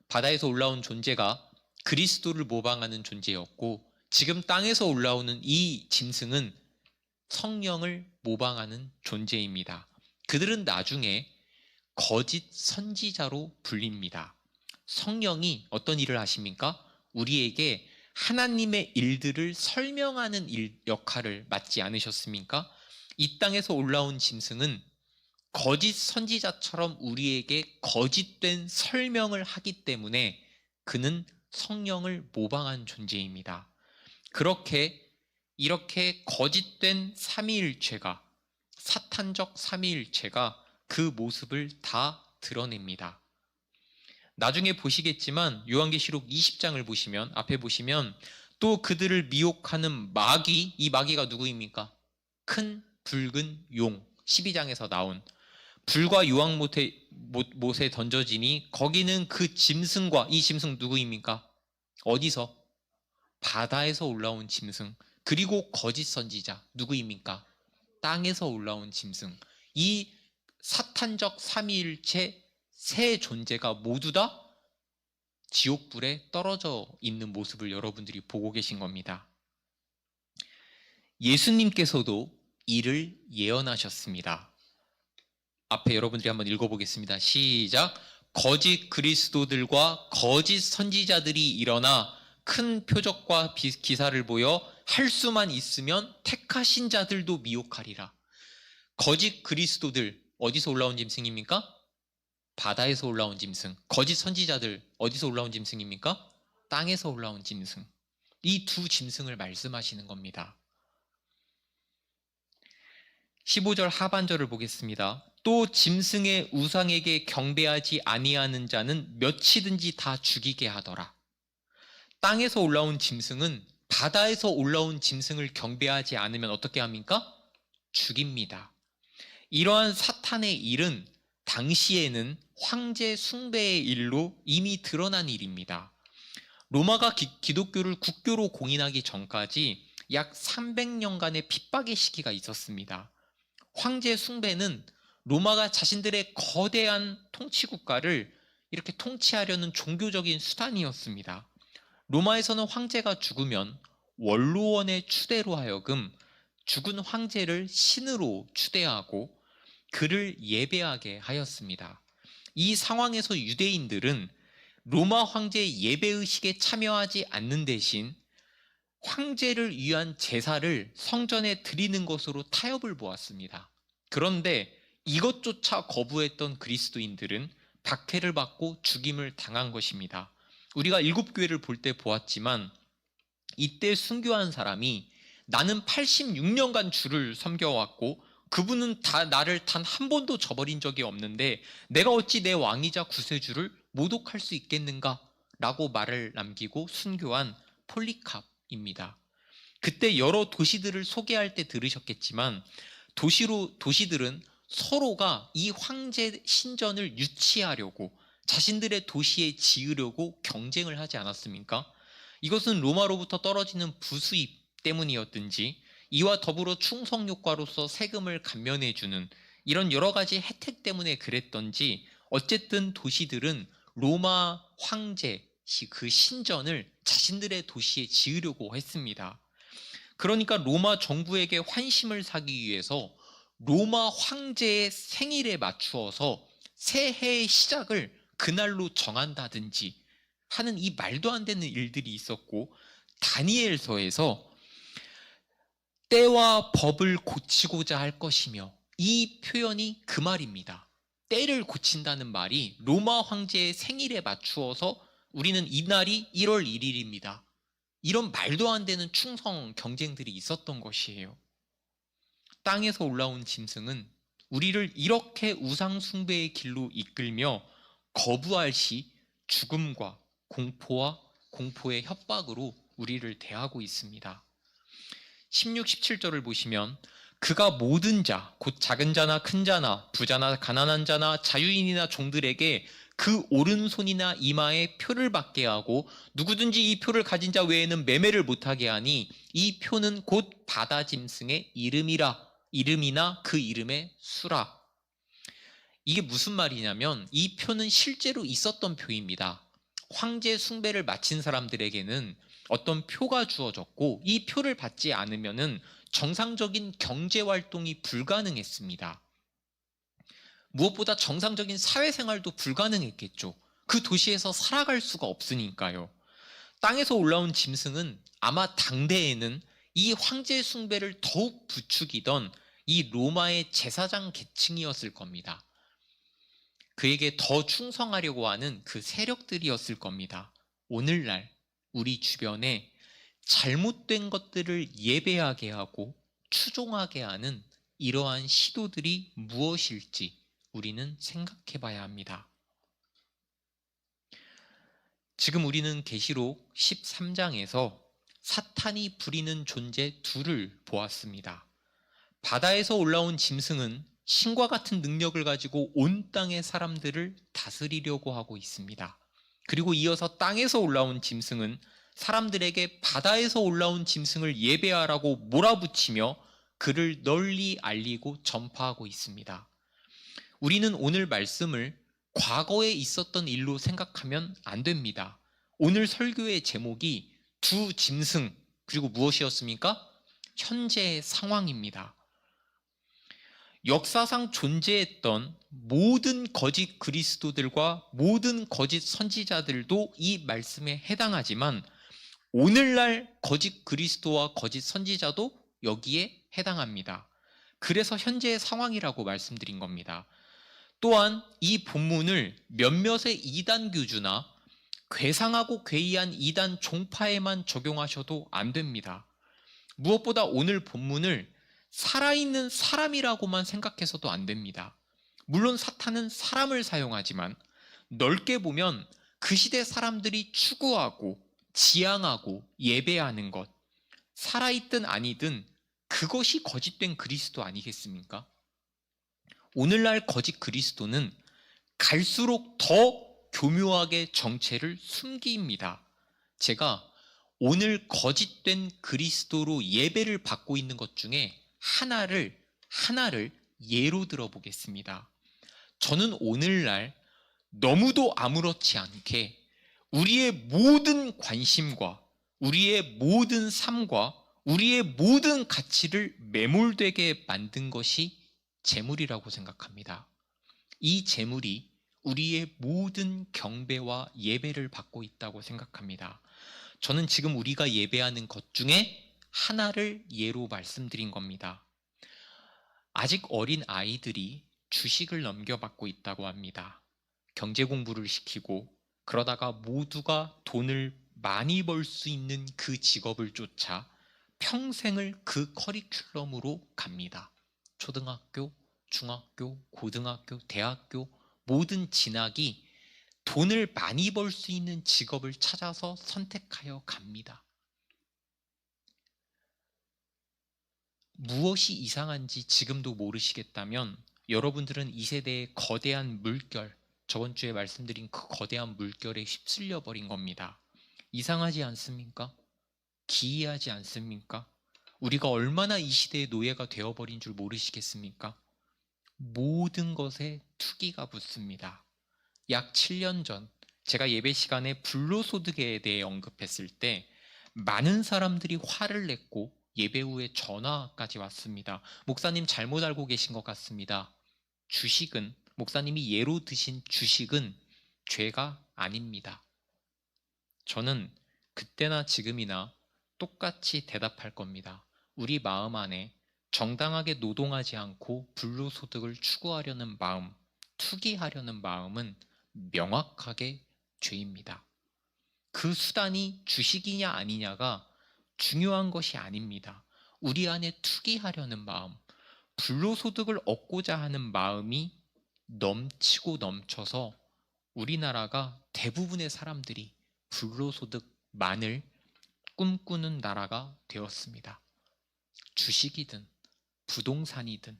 바다에서 올라온 존재가 그리스도를 모방하는 존재였고 지금 땅에서 올라오는 이 짐승은 성령을 모방하는 존재입니다. 그들은 나중에 거짓 선지자로 불립니다. 성령이 어떤 일을 하십니까? 우리에게 하나님의 일들을 설명하는 역할을 맡지 않으셨습니까? 이 땅에서 올라온 짐승은 거짓 선지자처럼 우리에게 거짓된 설명을 하기 때문에 그는 성령을 모방한 존재입니다. 이렇게 거짓된 삼위일체가 사탄적 삼위일체가 그 모습을 다 드러냅니다. 나중에 보시겠지만 요한계시록 20장을 보시면 앞에 보시면 또 그들을 미혹하는 마귀, 이 마귀가 누구입니까? 큰 붉은 용, 12장에서 나온 불과 유황못에 던져지니 거기는 그 짐승과, 이 짐승 누구입니까? 어디서? 바다에서 올라온 짐승, 그리고 거짓 선지자 누구입니까? 땅에서 올라온 짐승. 이 사탄적 삼위일체 세 존재가 모두 다 지옥불에 떨어져 있는 모습을 여러분들이 보고 계신 겁니다. 예수님께서도 이를 예언하셨습니다. 앞에 여러분들이 한번 읽어보겠습니다. 시작. 거짓 그리스도들과 거짓 선지자들이 일어나 큰 표적과 기사를 보여 할 수만 있으면 택하신 자들도 미혹하리라. 거짓 그리스도들, 어디서 올라온 짐승입니까? 바다에서 올라온 짐승. 거짓 선지자들, 어디서 올라온 짐승입니까? 땅에서 올라온 짐승. 이 두 짐승을 말씀하시는 겁니다. 15절 하반절을 보겠습니다. 또 짐승의 우상에게 경배하지 아니하는 자는 몇이든지 다 죽이게 하더라. 땅에서 올라온 짐승은 바다에서 올라온 짐승을 경배하지 않으면 어떻게 합니까? 죽입니다. 이러한 사탄의 일은 당시에는 황제 숭배의 일로 이미 드러난 일입니다. 로마가 기독교를 국교로 공인하기 전까지 약 300년간의 핍박의 시기가 있었습니다. 황제 숭배는 로마가 자신들의 거대한 통치국가를 이렇게 통치하려는 종교적인 수단이었습니다. 로마에서는 황제가 죽으면 원로원의 추대로 하여금 죽은 황제를 신으로 추대하고 그를 예배하게 하였습니다. 이 상황에서 유대인들은 로마 황제의 예배의식에 참여하지 않는 대신 황제를 위한 제사를 성전에 드리는 것으로 타협을 보았습니다. 그런데 이것조차 거부했던 그리스도인들은 박해를 받고 죽임을 당한 것입니다. 우리가 일곱 교회를 볼 때 보았지만 이때 순교한 사람이 나는 86년간 주를 섬겨왔고 그분은 나를 단 한 번도 저버린 적이 없는데 내가 어찌 내 왕이자 구세주를 모독할 수 있겠는가? 라고 말을 남기고 순교한 폴리캅입니다. 그때 여러 도시들을 소개할 때 들으셨겠지만 도시들은 서로가 이 황제 신전을 유치하려고 자신들의 도시에 지으려고 경쟁을 하지 않았습니까? 이것은 로마로부터 떨어지는 부수입 때문이었든지 이와 더불어 충성 효과로서 세금을 감면해주는 이런 여러 가지 혜택 때문에 그랬던지 어쨌든 도시들은 로마 황제 그 신전을 자신들의 도시에 지으려고 했습니다. 그러니까 로마 정부에게 환심을 사기 위해서 로마 황제의 생일에 맞추어서 새해의 시작을 그날로 정한다든지 하는 이 말도 안 되는 일들이 있었고 다니엘서에서 때와 법을 고치고자 할 것이며 이 표현이 그 말입니다. 때를 고친다는 말이 로마 황제의 생일에 맞추어서 우리는 이날이 1월 1일입니다. 이런 말도 안 되는 충성 경쟁들이 있었던 것이에요. 땅에서 올라온 짐승은 우리를 이렇게 우상 숭배의 길로 이끌며 거부할 시 죽음과 공포와 공포의 협박으로 우리를 대하고 있습니다. 16, 17절을 보시면 그가 모든 자, 곧 작은 자나 큰 자나 부자나 가난한 자나 자유인이나 종들에게 그 오른손이나 이마에 표를 받게 하고 누구든지 이 표를 가진 자 외에는 매매를 못하게 하니 이 표는 곧 바다 짐승의 이름이나 그 이름의 수라. 이게 무슨 말이냐면 이 표는 실제로 있었던 표입니다. 황제 숭배를 마친 사람들에게는 어떤 표가 주어졌고 이 표를 받지 않으면은 정상적인 경제 활동이 불가능했습니다. 무엇보다 정상적인 사회생활도 불가능했겠죠. 그 도시에서 살아갈 수가 없으니까요. 땅에서 올라온 짐승은 아마 당대에는 이 황제 숭배를 더욱 부추기던 이 로마의 제사장 계층이었을 겁니다. 그에게 더 충성하려고 하는 그 세력들이었을 겁니다. 오늘날 우리 주변에 잘못된 것들을 예배하게 하고 추종하게 하는 이러한 시도들이 무엇일지 우리는 생각해 봐야 합니다. 지금 우리는 계시록 13장에서 사탄이 부리는 존재 둘을 보았습니다. 바다에서 올라온 짐승은 신과 같은 능력을 가지고 온 땅의 사람들을 다스리려고 하고 있습니다. 그리고 이어서 땅에서 올라온 짐승은 사람들에게 바다에서 올라온 짐승을 예배하라고 몰아붙이며 그를 널리 알리고 전파하고 있습니다. 우리는 오늘 말씀을 과거에 있었던 일로 생각하면 안 됩니다. 오늘 설교의 제목이 두 짐승 그리고 무엇이었습니까? 현재의 상황입니다. 역사상 존재했던 모든 거짓 그리스도들과 모든 거짓 선지자들도 이 말씀에 해당하지만 오늘날 거짓 그리스도와 거짓 선지자도 여기에 해당합니다. 그래서 현재의 상황이라고 말씀드린 겁니다. 또한 이 본문을 몇몇의 이단 교주나 괴상하고 괴이한 이단 종파에만 적용하셔도 안 됩니다. 무엇보다 오늘 본문을 살아있는 사람이라고만 생각해서도 안 됩니다. 물론 사탄은 사람을 사용하지만 넓게 보면 그 시대 사람들이 추구하고 지향하고 예배하는 것, 살아있든 아니든 그것이 거짓된 그리스도 아니겠습니까? 오늘날 거짓 그리스도는 갈수록 더 교묘하게 정체를 숨깁니다. 제가 오늘 거짓된 그리스도로 예배를 받고 있는 것 중에 하나를 예로 들어보겠습니다. 저는 오늘날 너무도 아무렇지 않게 우리의 모든 관심과 우리의 모든 삶과 우리의 모든 가치를 매몰되게 만든 것이 재물이라고 생각합니다. 이 재물이 우리의 모든 경배와 예배를 받고 있다고 생각합니다. 저는 지금 우리가 예배하는 것 중에 하나를 예로 말씀드린 겁니다. 아직 어린 아이들이 주식을 넘겨받고 있다고 합니다. 경제 공부를 시키고 그러다가 모두가 돈을 많이 벌 수 있는 그 직업을 쫓아 평생을 그 커리큘럼으로 갑니다. 초등학교, 중학교, 고등학교, 대학교 모든 진학이 돈을 많이 벌 수 있는 직업을 찾아서 선택하여 갑니다. 무엇이 이상한지 지금도 모르시겠다면 여러분들은 이 세대의 거대한 물결, 저번 주에 말씀드린 그 거대한 물결에 휩쓸려 버린 겁니다. 이상하지 않습니까? 기이하지 않습니까? 우리가 얼마나 이 시대의 노예가 되어버린 줄 모르시겠습니까? 모든 것에 투기가 붙습니다. 약 7년 전 제가 예배 시간에 불로소득에 대해 언급했을 때 많은 사람들이 화를 냈고 예배 후에 전화까지 왔습니다. 목사님 잘못 알고 계신 것 같습니다. 주식은, 목사님이 예로 드신 주식은 죄가 아닙니다. 저는 그때나 지금이나 똑같이 대답할 겁니다. 우리 마음 안에 정당하게 노동하지 않고 불로소득을 추구하려는 마음, 투기하려는 마음은 명확하게 죄입니다. 그 수단이 주식이냐 아니냐가 중요한 것이 아닙니다. 우리 안에 투기하려는 마음, 불로소득을 얻고자 하는 마음이 넘치고 넘쳐서 우리나라가 대부분의 사람들이 불로소득만을 꿈꾸는 나라가 되었습니다. 주식이든 부동산이든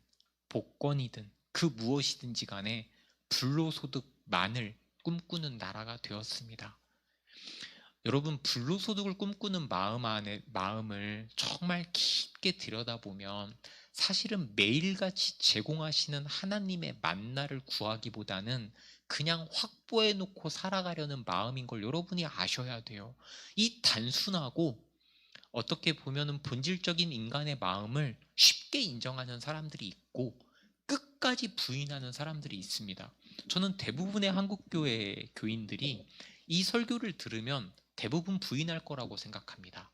복권이든 그 무엇이든지 간에 불로소득만을 꿈꾸는 나라가 되었습니다. 여러분, 불로소득을 꿈꾸는 마음을 정말 깊게 들여다보면 사실은 매일같이 제공하시는 하나님의 만나를 구하기보다는 그냥 확보해 놓고 살아가려는 마음인 걸 여러분이 아셔야 돼요. 이 단순하고 어떻게 보면 본질적인 인간의 마음을 쉽게 인정하는 사람들이 있고 끝까지 부인하는 사람들이 있습니다. 저는 대부분의 한국교회 교인들이 이 설교를 들으면 대부분 부인할 거라고 생각합니다.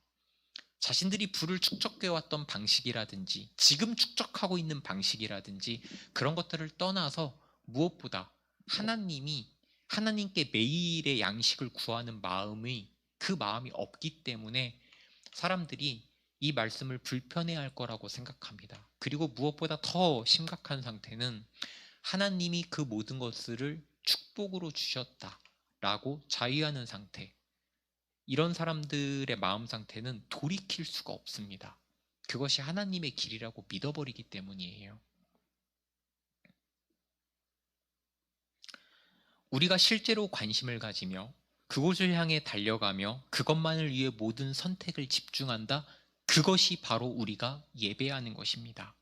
자신들이 부를 축적해왔던 방식이라든지 지금 축적하고 있는 방식이라든지 그런 것들을 떠나서 무엇보다 하나님께 매일의 양식을 구하는 그 마음이 없기 때문에 사람들이 이 말씀을 불편해할 거라고 생각합니다. 그리고 무엇보다 더 심각한 상태는 하나님이 그 모든 것들을 축복으로 주셨다. 라고 자위하는 상태. 이런 사람들의 마음 상태는 돌이킬 수가 없습니다. 그것이 하나님의 길이라고 믿어버리기 때문이에요. 우리가 실제로 관심을 가지며 그곳을 향해 달려가며 그것만을 위해 모든 선택을 집중한다. 그것이 바로 우리가 예배하는 것입니다.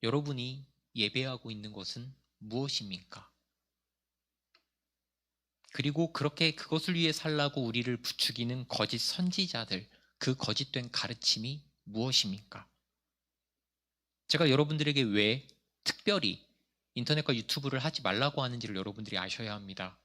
여러분이 예배하고 있는 것은 무엇입니까? 그리고 그렇게 그것을 위해 살라고 우리를 부추기는 거짓 선지자들, 그 거짓된 가르침이 무엇입니까? 제가 여러분들에게 왜 특별히 인터넷과 유튜브를 하지 말라고 하는지를 여러분들이 아셔야 합니다.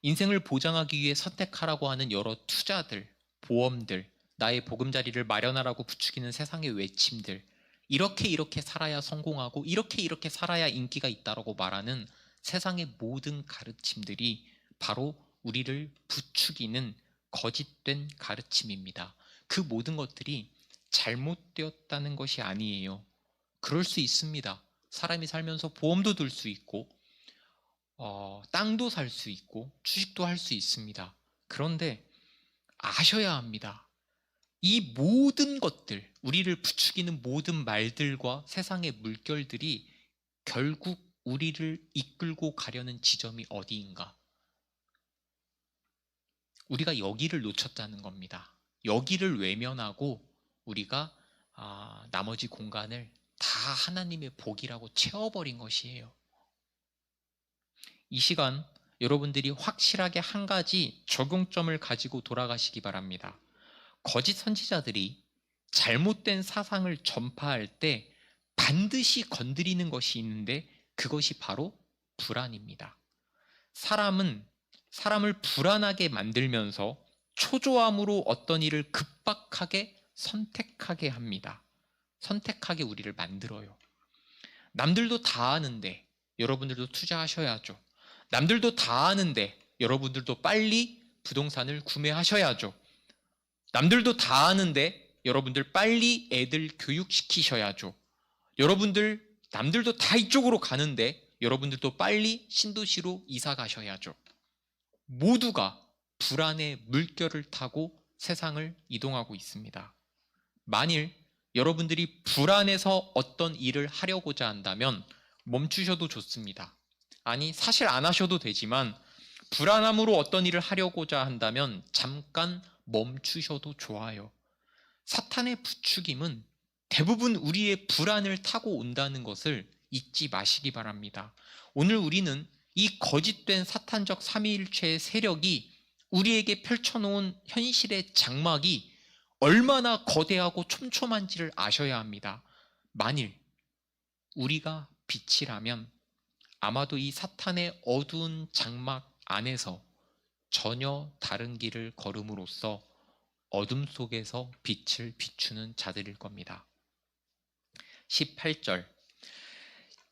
인생을 보장하기 위해 선택하라고 하는 여러 투자들, 보험들, 나의 보금자리를 마련하라고 부추기는 세상의 외침들, 이렇게 살아야 성공하고 이렇게 살아야 인기가 있다라고 말하는 세상의 모든 가르침들이 바로 우리를 부추기는 거짓된 가르침입니다. 그 모든 것들이 잘못되었다는 것이 아니에요. 그럴 수 있습니다. 사람이 살면서 보험도 들 수 있고 땅도 살 수 있고 주식도 할 수 있습니다. 그런데 아셔야 합니다. 이 모든 것들, 우리를 부추기는 모든 말들과 세상의 물결들이 결국 우리를 이끌고 가려는 지점이 어디인가? 우리가 여기를 놓쳤다는 겁니다. 여기를 외면하고 우리가 나머지 공간을 다 하나님의 복이라고 채워버린 것이에요. 이 시간 여러분들이 확실하게 한 가지 적용점을 가지고 돌아가시기 바랍니다. 거짓 선지자들이 잘못된 사상을 전파할 때 반드시 건드리는 것이 있는데 그것이 바로 불안입니다. 사람을 불안하게 만들면서 초조함으로 어떤 일을 급박하게 선택하게 합니다. 선택하게 우리를 만들어요. 남들도 다 아는데 여러분들도 투자하셔야죠. 남들도 다 아는데 여러분들도 빨리 부동산을 구매하셔야죠. 남들도 다 아는데 여러분들 빨리 애들 교육시키셔야죠. 남들도 다 이쪽으로 가는데 여러분들도 빨리 신도시로 이사 가셔야죠. 모두가 불안의 물결을 타고 세상을 이동하고 있습니다. 만일 여러분들이 불안해서 어떤 일을 하려고자 한다면 멈추셔도 좋습니다. 아니, 사실 안 하셔도 되지만 불안함으로 어떤 일을 하려고자 한다면 잠깐 멈추셔도 좋아요. 사탄의 부추김은 대부분 우리의 불안을 타고 온다는 것을 잊지 마시기 바랍니다. 오늘 우리는 이 거짓된 사탄적 삼위일체의 세력이 우리에게 펼쳐놓은 현실의 장막이 얼마나 거대하고 촘촘한지를 아셔야 합니다. 만일 우리가 빛이라면 아마도 이 사탄의 어두운 장막 안에서 전혀 다른 길을 걸음으로써 어둠 속에서 빛을 비추는 자들일 겁니다. 18절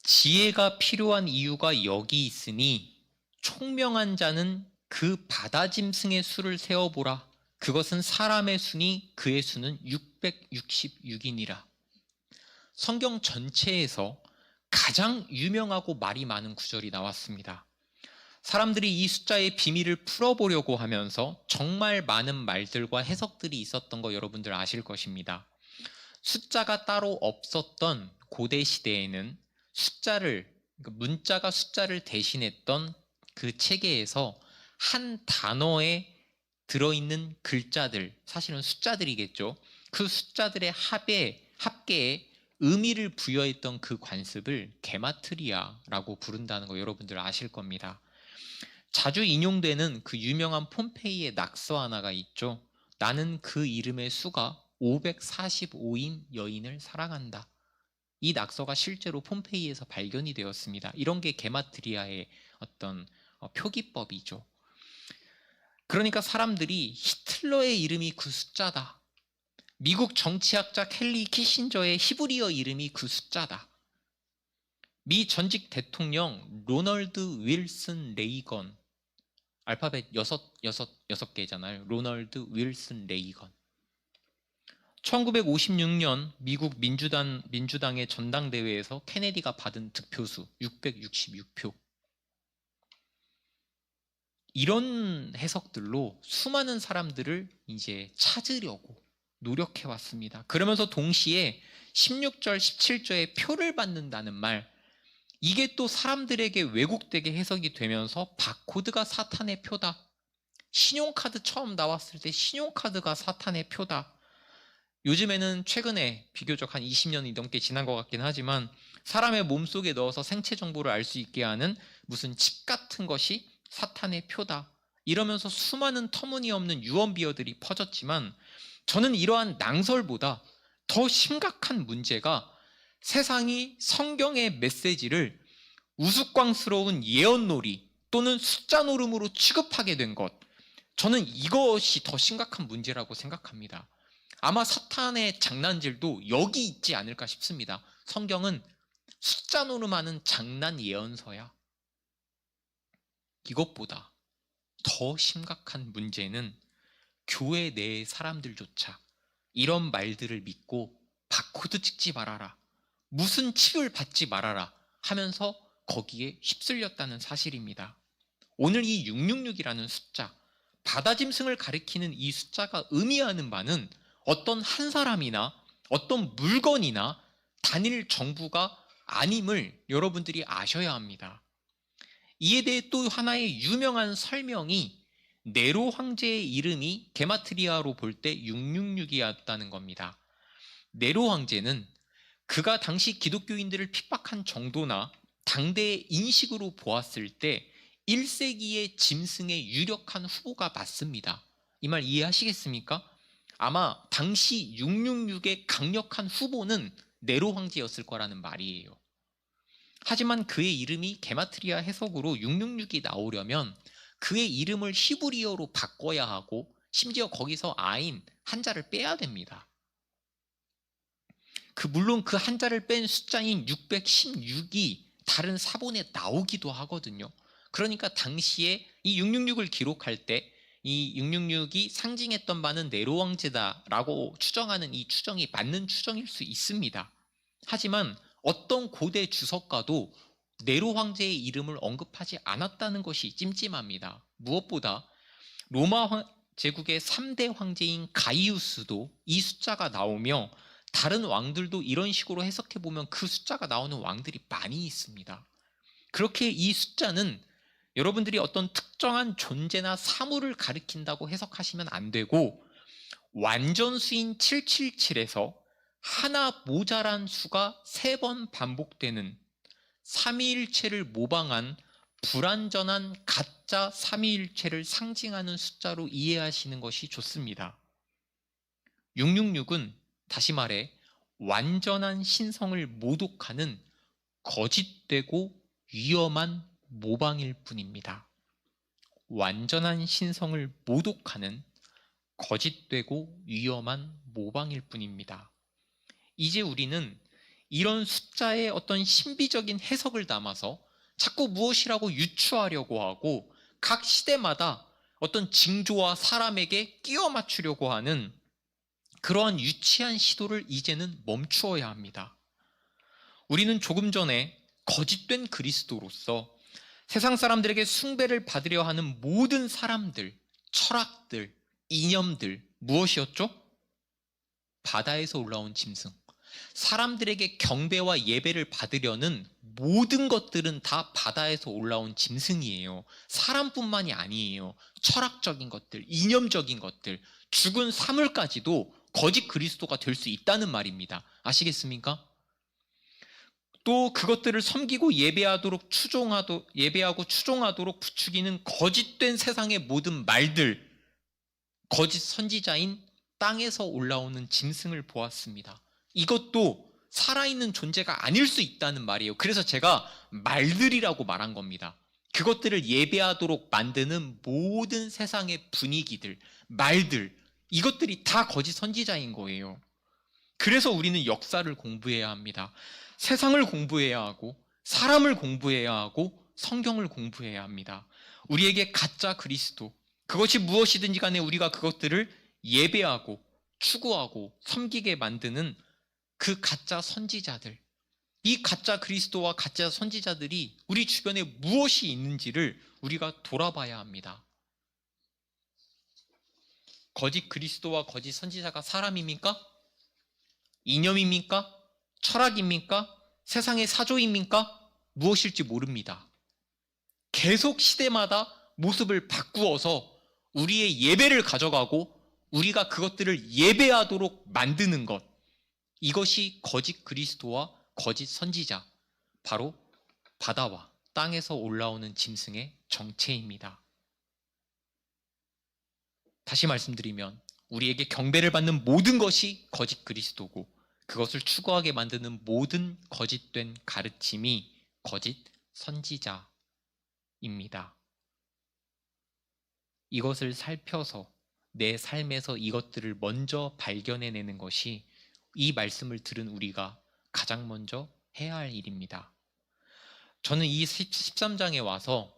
지혜가 필요한 이유가 여기 있으니 총명한 자는 그 바다짐승의 수를 세어보라. 그것은 사람의 수니 그의 수는 666이니라. 성경 전체에서 가장 유명하고 말이 많은 구절이 나왔습니다. 사람들이 이 숫자의 비밀을 풀어보려고 하면서 정말 많은 말들과 해석들이 있었던 거 여러분들 아실 것입니다. 숫자가 따로 없었던 고대 시대에는 문자가 숫자를 대신했던 그 체계에서 한 단어에 들어있는 글자들, 사실은 숫자들이겠죠. 그 숫자들의 합계에 의미를 부여했던 그 관습을 게마트리아라고 부른다는 거 여러분들 아실 겁니다. 자주 인용되는 그 유명한 폼페이의 낙서 하나가 있죠. 나는 그 이름의 수가 545인 여인을 사랑한다. 이 낙서가 실제로 폼페이에서 발견이 되었습니다. 이런 게 게마트리아의 어떤 표기법이죠. 그러니까 사람들이 히틀러의 이름이 그 숫자다. 미국 정치학자 헨리 키신저의 히브리어 이름이 그 숫자다. 미 전직 대통령 로널드 윌슨 레이건, 알파벳 6개잖아요. 로널드 윌슨 레이건. 1956년 미국 민주당의 전당대회에서 케네디가 받은 득표수 666표. 이런 해석들로 수많은 사람들을 이제 찾으려고 노력해 왔습니다. 그러면서 동시에 16절, 17절에 표를 받는다는 말, 이게 또 사람들에게 왜곡되게 해석이 되면서 바코드가 사탄의 표다. 신용카드 처음 나왔을 때 신용카드가 사탄의 표다. 요즘에는 최근에 비교적 한 20년이 넘게 지난 것 같긴 하지만 사람의 몸속에 넣어서 생체 정보를 알 수 있게 하는 무슨 칩 같은 것이 사탄의 표다. 이러면서 수많은 터무니없는 유언비어들이 퍼졌지만 저는 이러한 낭설보다 더 심각한 문제가 세상이 성경의 메시지를 우스꽝스러운 예언놀이 또는 숫자 노름으로 취급하게 된 것, 저는 이것이 더 심각한 문제라고 생각합니다. 아마 사탄의 장난질도 여기 있지 않을까 싶습니다. 성경은 숫자 노름하는 장난 예언서야. 이것보다 더 심각한 문제는 교회 내의 사람들조차 이런 말들을 믿고 바코드 찍지 말아라, 무슨 칩을 받지 말아라 하면서 거기에 휩쓸렸다는 사실입니다. 오늘 이 666이라는 숫자, 바다짐승을 가리키는 이 숫자가 의미하는 바는 어떤 한 사람이나 어떤 물건이나 단일 정부가 아님을 여러분들이 아셔야 합니다. 이에 대해 또 하나의 유명한 설명이 네로 황제의 이름이 게마트리아로 볼 때 666이었다는 겁니다. 네로 황제는 그가 당시 기독교인들을 핍박한 정도나 당대의 인식으로 보았을 때 1세기의 짐승의 유력한 후보가 맞습니다. 이 말 이해하시겠습니까? 아마 당시 666의 강력한 후보는 네로 황제였을 거라는 말이에요. 하지만 그의 이름이 게마트리아 해석으로 666이 나오려면 그의 이름을 히브리어로 바꿔야 하고 심지어 거기서 아인 한자를 빼야 됩니다. 물론 그 한자를 뺀 숫자인 616이 다른 사본에 나오기도 하거든요. 그러니까 당시에 이 666을 기록할 때 이 666이 상징했던 바는 네로 황제다라고 추정하는 이 추정이 맞는 추정일 수 있습니다. 하지만 어떤 고대 주석가도 네로 황제의 이름을 언급하지 않았다는 것이 찜찜합니다. 무엇보다 로마 제국의 3대 황제인 가이우스도 이 숫자가 나오며 다른 왕들도 이런 식으로 해석해보면 그 숫자가 나오는 왕들이 많이 있습니다. 그렇게 이 숫자는 여러분들이 어떤 특정한 존재나 사물을 가리킨다고 해석하시면 안 되고 완전수인 777에서 하나 모자란 수가 3번 반복되는 삼위일체를 모방한 불완전한 가짜 삼위일체를 상징하는 숫자로 이해하시는 것이 좋습니다. 666은 다시 말해 완전한 신성을 모독하는 거짓되고 위험한 모방일 뿐입니다. 완전한 신성을 모독하는 거짓되고 위험한 모방일 뿐입니다. 이제 우리는 이런 숫자의 어떤 신비적인 해석을 담아서 자꾸 무엇이라고 유추하려고 하고 각 시대마다 어떤 징조와 사람에게 끼워 맞추려고 하는 그러한 유치한 시도를 이제는 멈추어야 합니다. 우리는 조금 전에 거짓된 그리스도로서 세상 사람들에게 숭배를 받으려 하는 모든 사람들, 철학들, 이념들 무엇이었죠? 바다에서 올라온 짐승. 사람들에게 경배와 예배를 받으려는 모든 것들은 다 바다에서 올라온 짐승이에요. 사람뿐만이 아니에요. 철학적인 것들, 이념적인 것들, 죽은 사물까지도 거짓 그리스도가 될 수 있다는 말입니다. 아시겠습니까? 또 그것들을 섬기고 예배하고 추종하도록 부추기는 거짓된 세상의 모든 말들, 거짓 선지자인 땅에서 올라오는 짐승을 보았습니다. 이것도 살아있는 존재가 아닐 수 있다는 말이에요. 그래서 제가 말들이라고 말한 겁니다. 그것들을 예배하도록 만드는 모든 세상의 분위기들, 말들, 이것들이 다 거짓 선지자인 거예요. 그래서 우리는 역사를 공부해야 합니다. 세상을 공부해야 하고 사람을 공부해야 하고 성경을 공부해야 합니다. 우리에게 가짜 그리스도, 그것이 무엇이든지 간에 우리가 그것들을 예배하고 추구하고 섬기게 만드는 그 가짜 선지자들, 이 가짜 그리스도와 가짜 선지자들이 우리 주변에 무엇이 있는지를 우리가 돌아봐야 합니다. 거짓 그리스도와 거짓 선지자가 사람입니까? 이념입니까? 철학입니까? 세상의 사조입니까? 무엇일지 모릅니다. 계속 시대마다 모습을 바꾸어서 우리의 예배를 가져가고 우리가 그것들을 예배하도록 만드는 것, 이것이 거짓 그리스도와 거짓 선지자, 바로 바다와 땅에서 올라오는 짐승의 정체입니다. 다시 말씀드리면 우리에게 경배를 받는 모든 것이 거짓 그리스도고 그것을 추구하게 만드는 모든 거짓된 가르침이 거짓 선지자입니다. 이것을 살펴서 내 삶에서 이것들을 먼저 발견해내는 것이 이 말씀을 들은 우리가 가장 먼저 해야 할 일입니다. 저는 이 13장에 와서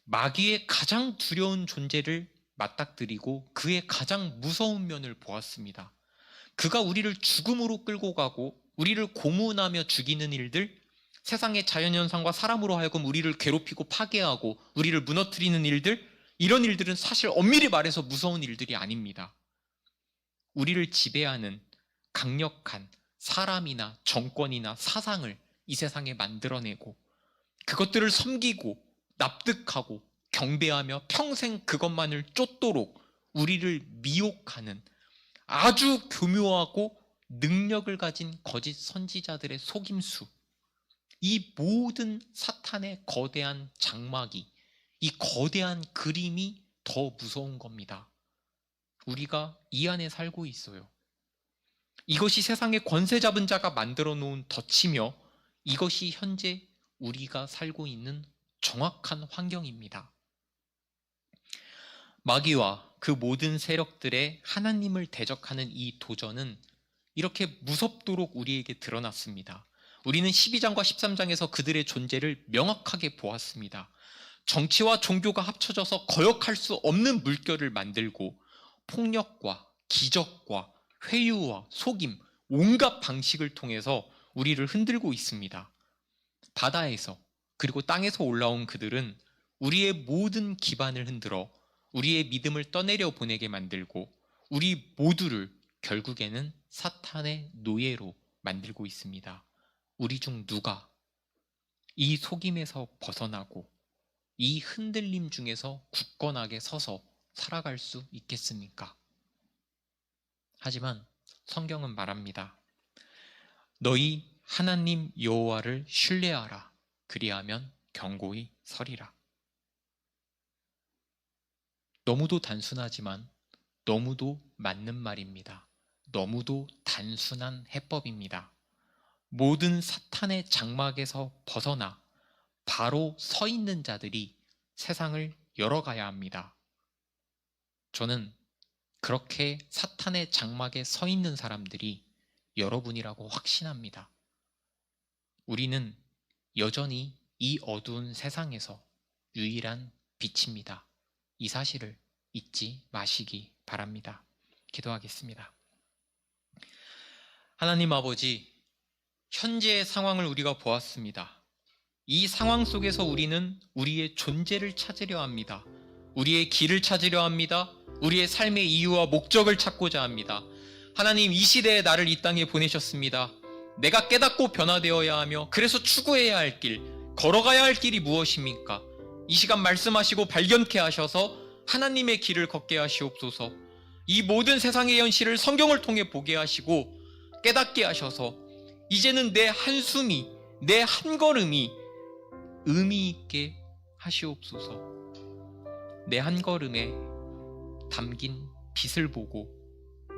마귀의 가장 두려운 존재를 맞닥뜨리고 그의 가장 무서운 면을 보았습니다. 그가 우리를 죽음으로 끌고 가고 우리를 고문하며 죽이는 일들, 세상의 자연현상과 사람으로 하여금 우리를 괴롭히고 파괴하고 우리를 무너뜨리는 일들, 이런 일들은 사실 엄밀히 말해서 무서운 일들이 아닙니다. 우리를 지배하는 강력한 사람이나 정권이나 사상을 이 세상에 만들어내고 그것들을 섬기고 납득하고 경배하며 평생 그것만을 쫓도록 우리를 미혹하는 아주 교묘하고 능력을 가진 거짓 선지자들의 속임수, 이 모든 사탄의 거대한 장막이, 이 거대한 그림이 더 무서운 겁니다. 우리가 이 안에 살고 있어요. 이것이 세상의 권세 잡은 자가 만들어 놓은 덫이며 이것이 현재 우리가 살고 있는 정확한 환경입니다. 마귀와 그 모든 세력들의 하나님을 대적하는 이 도전은 이렇게 무섭도록 우리에게 드러났습니다. 우리는 12장과 13장에서 그들의 존재를 명확하게 보았습니다. 정치와 종교가 합쳐져서 거역할 수 없는 물결을 만들고 폭력과 기적과 회유와 속임, 온갖 방식을 통해서 우리를 흔들고 있습니다. 바다에서 그리고 땅에서 올라온 그들은 우리의 모든 기반을 흔들어 우리의 믿음을 떠내려 보내게 만들고 우리 모두를 결국에는 사탄의 노예로 만들고 있습니다. 우리 중 누가 이 속임에서 벗어나고 이 흔들림 중에서 굳건하게 서서 살아갈 수 있겠습니까? 하지만 성경은 말합니다. 너희 하나님 여호와를 신뢰하라. 그리하면 견고히 서리라. 너무도 단순하지만 너무도 맞는 말입니다. 너무도 단순한 해법입니다. 모든 사탄의 장막에서 벗어나 바로 서 있는 자들이 세상을 열어가야 합니다. 저는 그렇게 사탄의 장막에 서 있는 사람들이 여러분이라고 확신합니다. 우리는 여전히 이 어두운 세상에서 유일한 빛입니다. 이 사실을 잊지 마시기 바랍니다. 기도하겠습니다. 하나님 아버지, 현재의 상황을 우리가 보았습니다. 이 상황 속에서 우리는 우리의 존재를 찾으려 합니다. 우리의 길을 찾으려 합니다. 우리의 삶의 이유와 목적을 찾고자 합니다. 하나님, 이 시대에 나를 이 땅에 보내셨습니다. 내가 깨닫고 변화되어야 하며 그래서 추구해야 할 길, 걸어가야 할 길이 무엇입니까? 이 시간 말씀하시고 발견케 하셔서 하나님의 길을 걷게 하시옵소서. 이 모든 세상의 현실을 성경을 통해 보게 하시고 깨닫게 하셔서 이제는 내 한숨이, 내 한 걸음이 의미 있게 하시옵소서. 내 한 걸음에 담긴 빛을 보고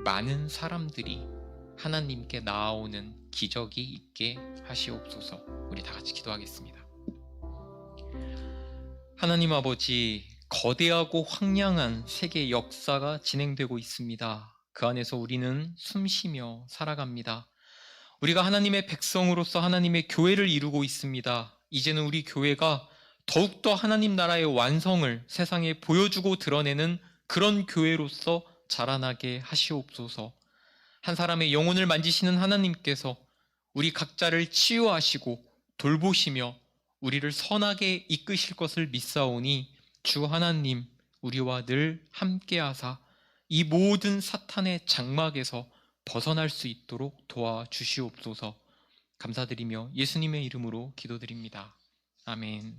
많은 사람들이 하나님께 나아오는 기적이 있게 하시옵소서. 우리 다 같이 기도하겠습니다. 하나님 아버지, 거대하고 황량한 세계 역사가 진행되고 있습니다. 그 안에서 우리는 숨쉬며 살아갑니다. 우리가 하나님의 백성으로서 하나님의 교회를 이루고 있습니다. 이제는 우리 교회가 더욱더 하나님 나라의 완성을 세상에 보여주고 드러내는 그런 교회로서 자라나게 하시옵소서. 한 사람의 영혼을 만지시는 하나님께서 우리 각자를 치유하시고 돌보시며 우리를 선하게 이끄실 것을 믿사오니 주 하나님 우리와 늘 함께하사 이 모든 사탄의 장막에서 벗어날 수 있도록 도와주시옵소서. 감사드리며 예수님의 이름으로 기도드립니다. 아멘.